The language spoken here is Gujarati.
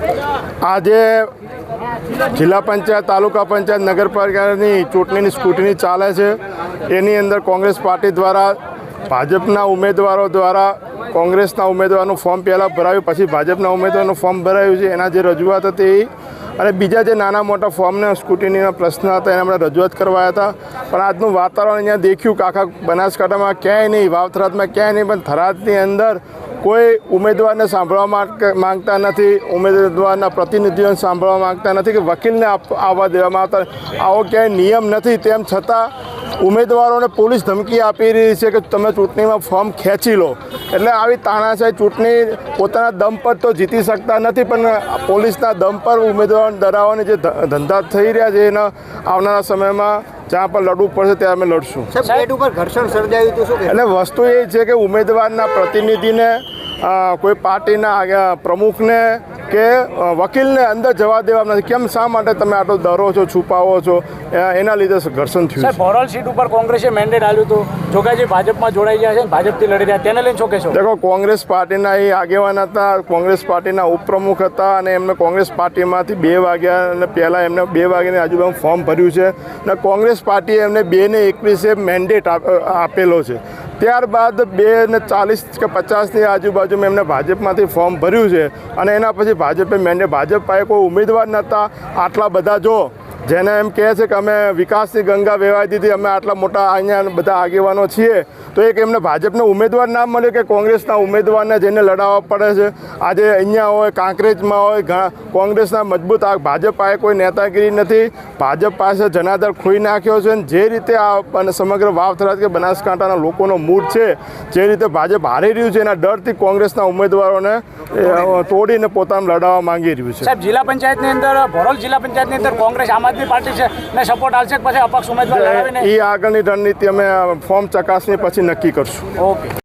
આજે જિલ્લા પંચાયત, તાલુકા પંચાયત, નગરપાલિકાની ચૂંટણીની સ્કૂટની ચાલે છે. એની અંદર કોંગ્રેસ પાર્ટી દ્વારા ભાજપના ઉમેદવારો દ્વારા કોંગ્રેસના ઉમેદવારનું ફોર્મ પહેલાં ભરાયું, પછી ભાજપના ઉમેદવારનું ફોર્મ ભરાયું છે. એના જે રજૂઆત હતી અને બીજા જે નાના મોટા ફોર્મને સ્કૂટનીના પ્રશ્ન હતા એને આપણે રજૂઆત કરવાયા હતા. પણ આજનું વાતાવરણ અહીંયા દેખ્યું કે આખા બનાસકાંઠામાં ક્યાંય નહીં, વાવ-થરાદમાં ક્યાંય નહીં, પણ થરાદની અંદર કોઈ ઉમેદવારને સાંભળવા માંગતા નથી, ઉમેદવારના પ્રતિનિધિઓને સાંભળવા માંગતા નથી કે વકીલને આવવા દેવામાં આવતા. આવો ક્યાંય નિયમ નથી. તેમ છતાં ઉમેદવારોને પોલીસ ધમકી આપી રહી છે કે તમે ચૂંટણીમાં ફોર્મ ખેંચી લો. એટલે આવી તાનાશાહી ચૂંટણી પોતાના દમ પર તો જીતી શકતા નથી, પણ પોલીસના દમ પર ઉમેદવારોને ડરાવવાની જે ધંધા થઈ રહ્યા છે એના આવનારા સમયમાં જ્યાં પણ લડવું પડશે ત્યાં અમે લડશું. ગેટ ઉપર ઘર્ષણ સર્જાયું હતું શું? એટલે વસ્તુ એ છે કે ઉમેદવારના પ્રતિનિધિને, કોઈ પાર્ટીના પ્રમુખને કે વકીલને અંદર જવા દેવા નથી. કેમ, શા માટે તમે આટલો ડરો છો, છુપાવો છો? એના લીધે ઘર્ષણ થયું છે. બોરલ સીટ ઉપર કોંગ્રેસે મેન્ડેટ આપ્યું હતું, જોગાજી ભાજપમાં જોડાઈ ગયા છે, ભાજપથી લડી રહ્યા, તેને લઈને શું કહેશો? દેખો, કોંગ્રેસ પાર્ટીના એ આગેવાન હતા, કોંગ્રેસ પાર્ટીના ઉપપ્રમુખ હતા અને એમને કોંગ્રેસ પાર્ટીમાંથી 2 વાગ્યા અને પહેલાં એમને 2 વાગ્યાની આજુબાજુ ફોર્મ ભર્યું છે અને કોંગ્રેસ પાર્ટીએ એમને 2:21 મેન્ડેટ આપેલો છે. ત્યારબાદ 2:40 કે 50ની આજુબાજુમાં એમને ભાજપમાંથી ફોર્મ ભર્યું છે અને એના પછી ભાજપે ભાજપ પાસે કોઈ ઉમેદવાર નહોતા. આટલા બધા જો જેને એમ કહે છે કે અમે વિકાસની ગંગા વહેવાઈ દીધી, અમે આટલા મોટા અહીંયા બધા આગેવાનો છીએ, તો એક એમને ભાજપનો ઉમેદવાર ના મળ્યો કે કોંગ્રેસના ઉમેદવારને જેને લડાવવા પડે છે. આજે અહીંયા હોય, કાંકરેજમાં હોય, કોંગ્રેસના મજબૂત, ભાજપ પાસે કોઈ નેતાગીરી નથી. ભાજપ પાસે જનાદર ખોઈ નાખ્યો છે અને જે રીતે આ સમગ્ર વાવ-થરાદ કે બનાસકાંઠાના લોકોનો મૂડ છે, જે રીતે ભાજપ હારી રહ્યું છે, એના ડરથી કોંગ્રેસના ઉમેદવારોને તોડીને પોતાને લડાવવા માંગી રહ્યું છે. સાહેબ, જિલ્લા પંચાયતની અંદર, ભોરલ જિલ્લા પંચાયતની અંદર કોંગ્રેસ આમ આદમી પાર્ટી છે ને સપોર્ટ આવશે પછી અપક્ષ ઉમેદવાર લડાવીને એ આગળની રણનીતિ અમે ફોર્મ ચકાસણી પછી નક્કી કરશું. ઓકે.